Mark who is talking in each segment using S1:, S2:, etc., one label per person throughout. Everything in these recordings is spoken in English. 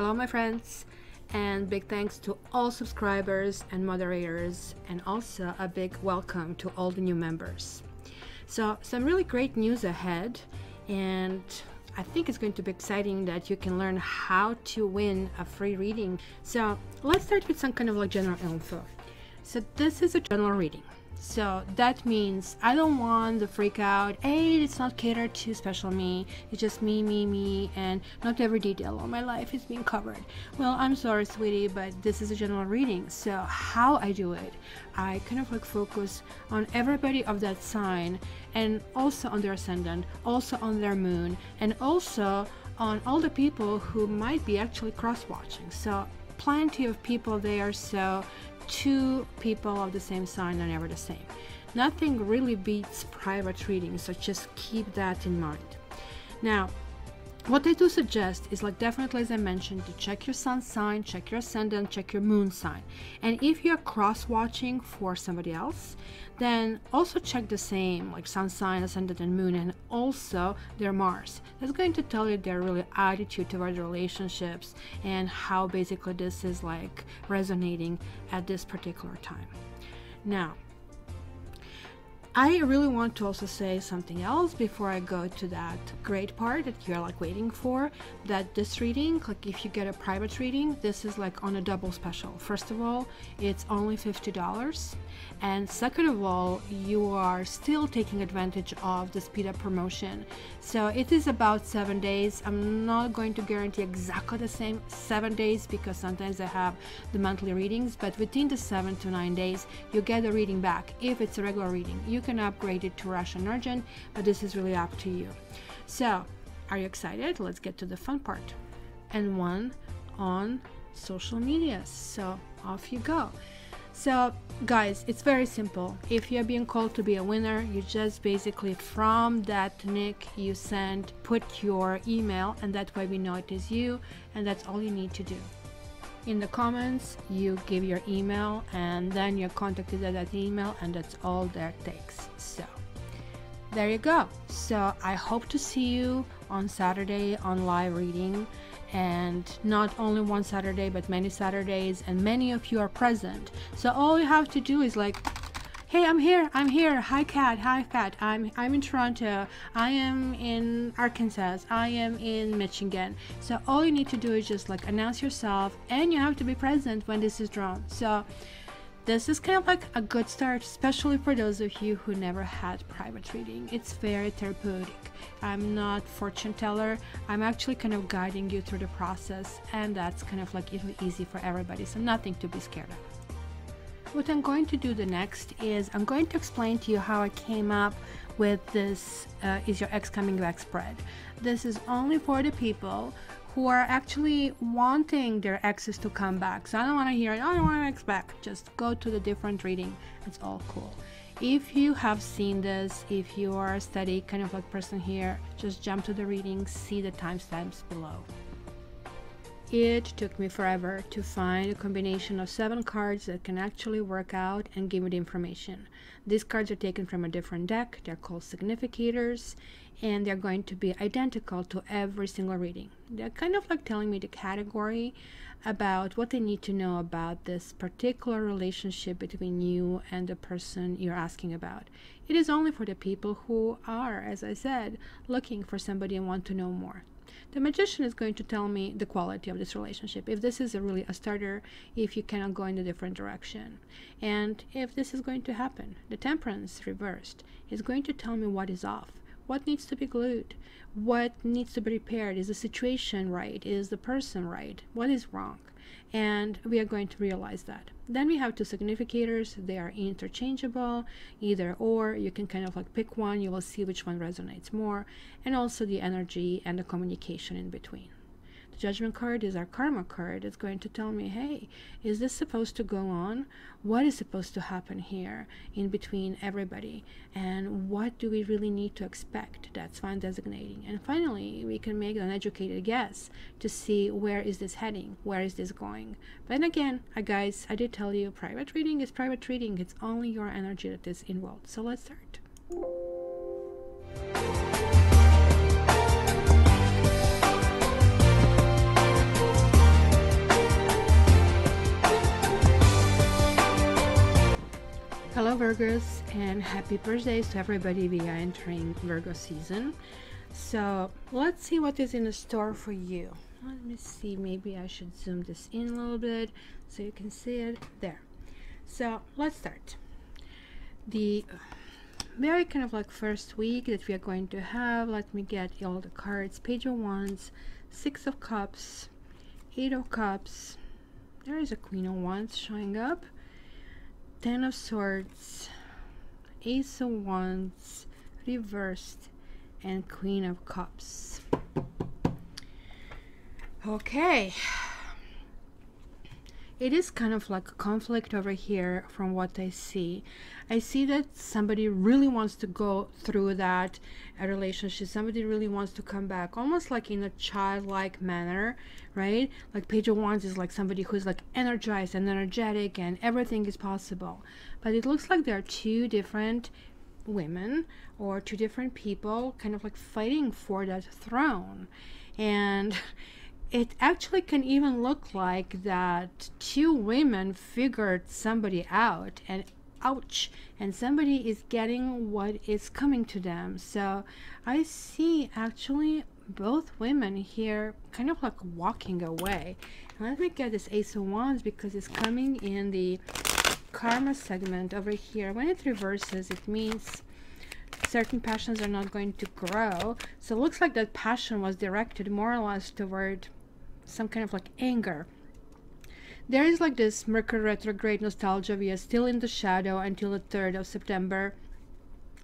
S1: Hello my friends, and big thanks to all subscribers and moderators, and also a big welcome to all the new members. So some really great news ahead, and I think it's going to be exciting that you can learn how to win a free reading. So let's start with some kind of like general info. So this is a general reading. So that means I don't want the freak out, hey, it's not catered to special me, it's just me, and not every detail of my life is being covered. Well, I'm sorry, sweetie, but this is a general reading. So how I do it, I kind of like focus on everybody of that sign, and also on their ascendant, also on their moon, and also on all the people who might be actually cross-watching. So plenty of people there, so two people of the same sign are never the same. Nothing really beats private readings, so just keep that in mind. Now, what I do suggest is, like, definitely, as I mentioned, to check your sun sign, check your ascendant, check your moon sign. And if you're cross-watching for somebody else, then also check the same, like sun sign, ascendant, and moon, and also their Mars. That's going to tell you their really attitude toward relationships and how basically this is like resonating at this particular time. Now, I really want to also say something else before I go to that great part that you're like waiting for, that this reading, like if you get a private reading, this is like on a double special. First of all, it's only $50, and second of all, you are still taking advantage of the speed up promotion. So it is about 7 days. I'm not going to guarantee exactly the same 7 days because sometimes I have the monthly readings, but within the 7 to 9 days you get the reading back. If it's a regular reading, you can upgrade it to Russian Urgent, but this is really up to you. So are you excited? Let's get to the fun part. And one on social media, so off you go. So guys, it's very simple. If you're being called to be a winner, you just basically from that nick you send, put your email, and that way we know it is you, and that's all you need to do. In the comments you give your email, and then you're contacted at that email, and that's all that takes. So there you go. So I hope to see you on Saturday on live reading, and not only one Saturday but many Saturdays, and many of you are present. So all you have to do is like, hey, I'm here, hi Kat, I'm in Toronto, I am in Arkansas, I am in Michigan. So all you need to do is just like announce yourself, and you have to be present when this is drawn. So this is kind of like a good start, especially for those of you who never had private reading. It's very therapeutic. I'm not fortune teller, I'm actually kind of guiding you through the process, and that's kind of like easy for everybody, so nothing to be scared of. What I'm going to do the next is I'm going to explain to you how I came up with this Is Your Ex Coming Back spread. This is only for the people who are actually wanting their exes to come back. So I don't want to hear, oh, I want an ex back. Just go to the different reading. It's all cool. If you have seen this, if you are a steady kind of like person here, just jump to the reading, see the timestamps below. It took me forever to find a combination of 7 cards that can actually work out and give me the information. These cards are taken from a different deck. They're called significators, and they're going to be identical to every single reading. They're kind of like telling me the category about what they need to know about this particular relationship between you and the person you're asking about. It is only for the people who are, as I said, looking for somebody and want to know more. The magician is going to tell me the quality of this relationship, if this is really a starter, if you cannot go in a different direction, and if this is going to happen. The temperance reversed is going to tell me what is off, what needs to be glued, what needs to be repaired. Is the situation right? Is the person right? What is wrong? And we are going to realize that. Then we have 2 significators. They are interchangeable, either or. You can kind of like pick one, you will see which one resonates more, and also the energy and the communication in between. The Judgment card is our karma card. It's going to tell me, hey, is this supposed to go on? What is supposed to happen here in between everybody? And what do we really need to expect? That's fine designating. And finally, we can make an educated guess to see where is this heading? Where is this going? But again, guys, I did tell you, private reading is private reading. It's only your energy that is involved. So let's start. Hello Virgos, and happy birthdays to everybody. We are entering Virgo season. So let's see what is in store for you. Let me see, maybe I should zoom this in a little bit so you can see it there. So let's start. The very kind of like first week that we are going to have, let me get all the cards. Page of Wands, Six of Cups, Eight of Cups, there is a Queen of Wands showing up, Ten of Swords, Ace of Wands reversed, and Queen of Cups. Okay, it is kind of like a conflict over here from what I see. I see that somebody really wants to go through that relationship. Somebody really wants to come back, almost like in a childlike manner, right? Like Page of Wands is like somebody who's like energized and energetic and everything is possible. But it looks like there are two different women or two different people kind of like fighting for that throne. And it actually can even look like that two women figured somebody out, and ouch, and somebody is getting what is coming to them. So I see actually both women here kind of like walking away. Let me get this Ace of Wands because it's coming in the karma segment over here. When it reverses, it means certain passions are not going to grow. So it looks like that passion was directed more or less toward some kind of like anger. There is like this Mercury retrograde nostalgia. We are still in the shadow until the 3rd of September.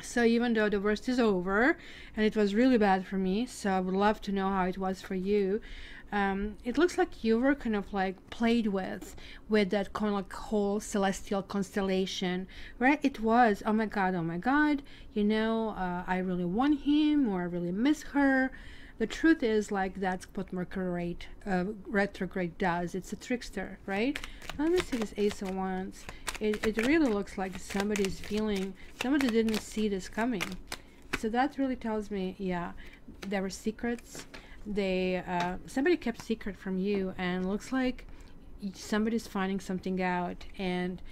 S1: So even though the worst is over, and it was really bad for me, so I would love to know how it was for you. It looks like you were kind of like played with that kind of like whole celestial constellation, where it was, oh my god, you know, I really want him, or I really miss her. The truth is, like, that's what Mercury retrograde does. It's a trickster, right? Let me see this Ace of Wands. It really looks like somebody's feeling, somebody didn't see this coming. So that really tells me, yeah, there were secrets. Somebody kept secret from you, and looks like somebody's finding something out. And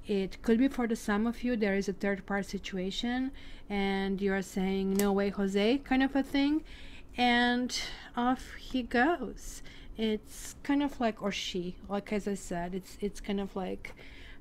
S1: it could be for the some of you, there is a third-party situation, and you are saying, no way, Jose, kind of a thing. And off he goes. It's kind of like, or she, like as I said, it's kind of like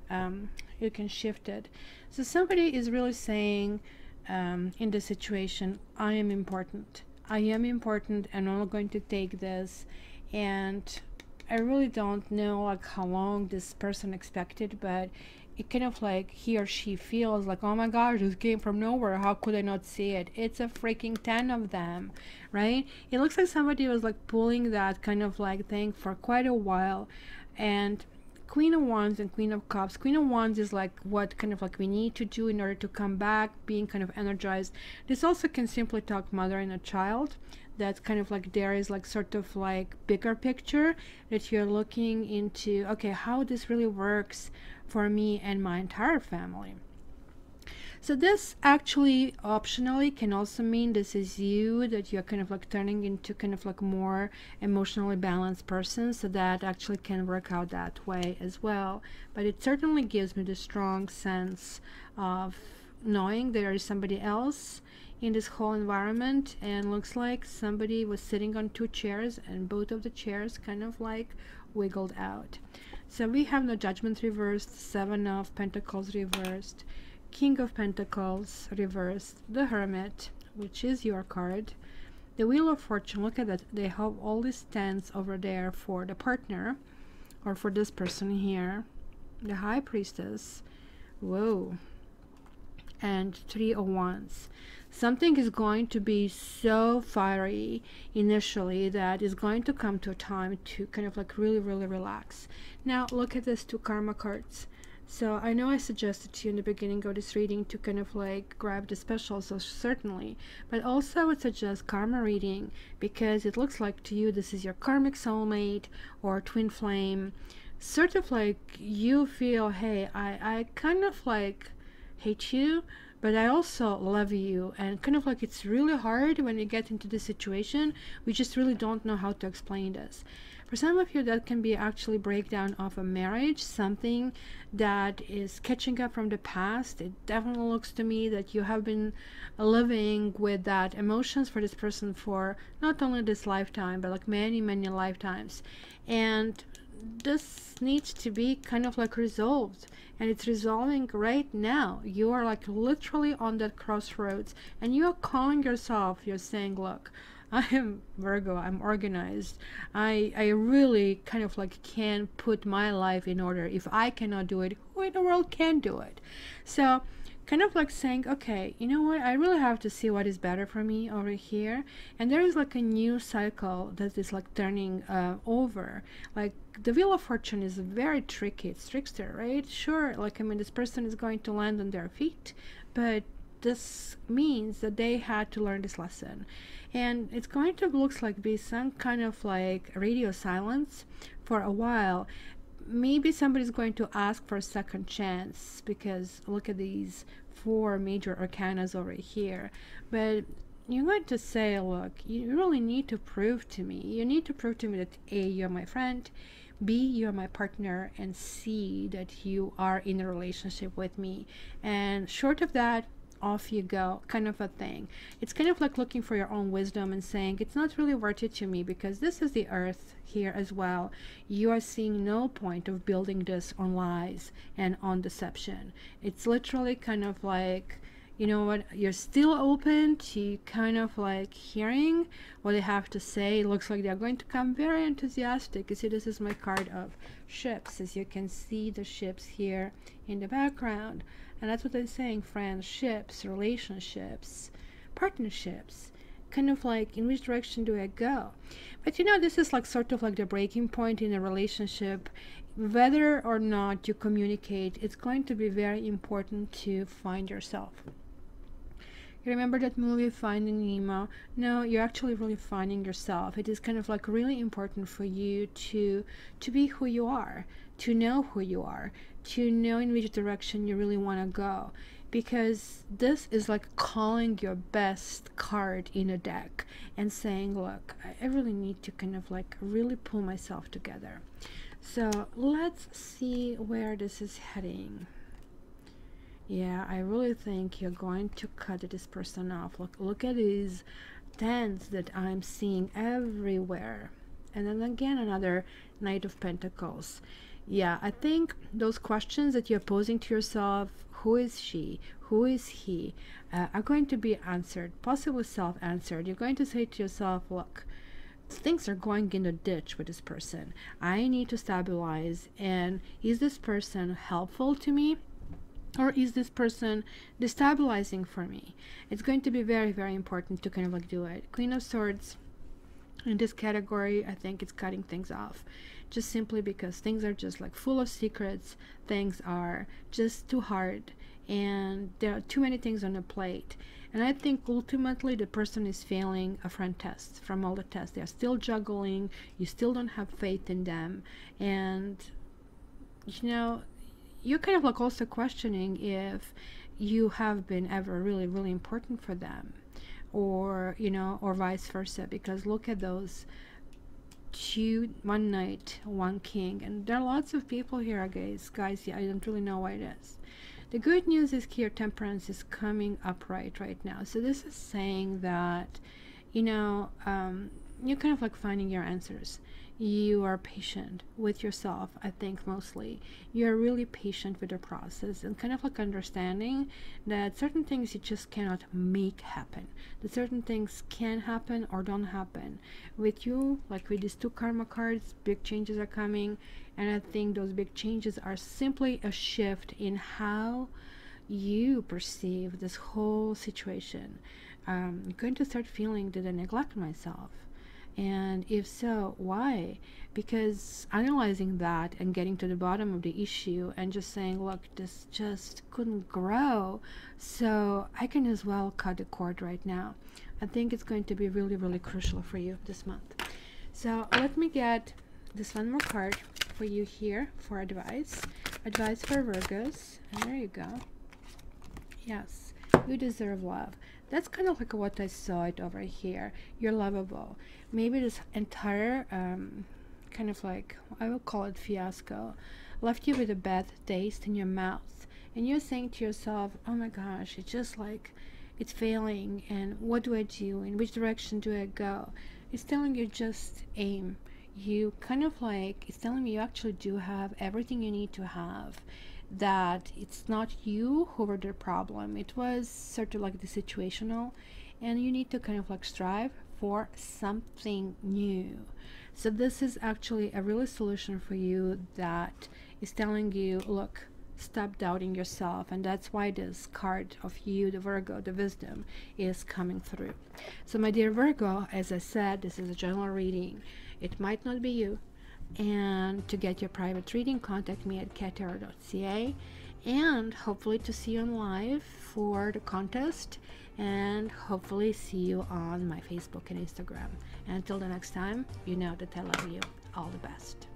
S1: you can shift it. So somebody is really saying in this situation, I am important, and I'm not going to take this. And I really don't know like how long this person expected, but it kind of like he or she feels like, oh my gosh, this came from nowhere, how could I not see it? It's a freaking 10 of them, right? It looks like somebody was like pulling that kind of like thing for quite a while. And Queen of Wands and Queen of Cups. Queen of Wands is like what kind of like we need to do in order to come back, being kind of energized. This also can simply talk mother and a child. That's kind of like there is like sort of like bigger picture that you're looking into, okay, how this really works for me and my entire family. So this actually optionally can also mean this is you, that you're kind of like turning into kind of like more emotionally balanced person. So that actually can work out that way as well. But it certainly gives me the strong sense of knowing there is somebody else in this whole environment, and looks like somebody was sitting on two chairs and both of the chairs kind of like wiggled out. So we have the Judgment reversed, Seven of Pentacles reversed, King of Pentacles reversed, the Hermit, which is your card, the Wheel of Fortune. Look at that, they have all these tens over there for the partner or for this person here, the High Priestess, whoa, and Three of Wands. Something is going to be so fiery initially that is going to come to a time to kind of like really relax. Now look at these two karma cards. So I know I suggested to you in the beginning of this reading to kind of like grab the special, so certainly, but also I would suggest karma reading, because it looks like to you this is your karmic soulmate or twin flame. Sort of like you feel, hey, I kind of like hate you, but I also love you, and kind of like it's really hard when you get into this situation. We just really don't know how to explain this. For some of you, that can be actually breakdown of a marriage, something that is catching up from the past. It definitely looks to me that you have been living with that emotions for this person for not only this lifetime, but like many, many lifetimes. And this needs to be kind of like resolved, and it's resolving right now. You are like literally on that crossroads, and you are calling yourself, you're saying, look, I am Virgo, I'm organized. I really kind of like can put my life in order. If I cannot do it, who in the world can do it? So kind of like saying, okay, you know what, I really have to see what is better for me over here. And there is like a new cycle that is like turning over. Like the Wheel of Fortune is very tricky, it's trickster, right? Sure, like I mean, this person is going to land on their feet, but this means that they had to learn this lesson, and it's going to looks like be some kind of like radio silence for a while. Maybe somebody's going to ask for a second chance, because look at these 4 major arcanas over here. But you're going to say, look, you really need to prove to me, you need to prove to me that A, you're my friend, B, you're my partner, and C, that you are in a relationship with me. And short of that, off you go, kind of a thing. It's kind of like looking for your own wisdom and saying it's not really worth it to me, because this is the earth here as well. You are seeing no point of building this on lies and on deception. It's literally kind of like, you know what, you're still open to kind of like hearing what they have to say. It looks like they're going to come very enthusiastic. You see, this is my card of ships, as you can see the ships here in the background. And that's what they're saying, friendships, relationships, partnerships, kind of like in which direction do I go? But you know, this is like sort of like the breaking point in a relationship. Whether or not you communicate, it's going to be very important to find yourself. You remember that movie Finding Nemo? No, you're actually really finding yourself. It is kind of like really important for you to be who you are, to know who you are, to know in which direction you really want to go, because this is like calling your best card in a deck and saying, look, I really need to kind of like really pull myself together. So let's see where this is heading. Yeah, I really think you're going to cut this person off. Look at these tens that I'm seeing everywhere. And then again, another Knight of Pentacles. Yeah, I think those questions that you're posing to yourself, who is she, who is he, are going to be answered, possibly self-answered. You're going to say to yourself, look, things are going in the ditch with this person. I need to stabilize. And is this person helpful to me? Or is this person destabilizing for me? It's going to be very, very important to kind of like do it. Queen of Swords in this category, I think it's cutting things off, just simply because things are just like full of secrets. Things are just too hard, and there are too many things on the plate. And I think ultimately the person is failing a friend test. From all the tests, they are still juggling. You still don't have faith in them, and you know, you're kind of like also questioning if you have been ever really, really important for them, or you know, or vice versa. Because look at those two, 1 knight, 1 king, and there are lots of people here, guys. Yeah, I don't really know why it is. The good news is here, Temperance is coming upright right now. So this is saying that, you know, you're kind of like finding your answers. You are patient with yourself, I think mostly. You're really patient with the process, and kind of like understanding that certain things you just cannot make happen. That certain things can happen or don't happen. With you, like with these 2 karma cards, big changes are coming, and I think those big changes are simply a shift in how you perceive this whole situation. I'm going to start feeling, did I neglect myself? And if so, why? Because analyzing that and getting to the bottom of the issue and just saying, look, this just couldn't grow, so I can as well cut the cord right now. I think it's going to be really, really crucial for you this month. So let me get this one more card for you here for advice. Advice for Virgos. And there you go. Yes, you deserve love. That's kind of like what I saw it over here. You're lovable. Maybe this entire kind of like, I will call it fiasco, left you with a bad taste in your mouth, and you're saying to yourself, oh my gosh, it's just like, it's failing, and what do I do? In which direction do I go? It's telling you just aim. You kind of like, it's telling me you actually do have everything you need to have, that it's not you who were the problem. It was sort of like the situational, and you need to kind of like strive for something new. So this is actually a really solution for you that is telling you, look, stop doubting yourself. And that's why this card of you, the Virgo, the wisdom, is coming through. So my dear Virgo, as I said, this is a general reading. It might not be you. And to get your private reading, contact me at cattarot.ca, and hopefully to see you on live for the contest, and hopefully see you on my Facebook and Instagram. And until the next time, you know that I love you. All the best.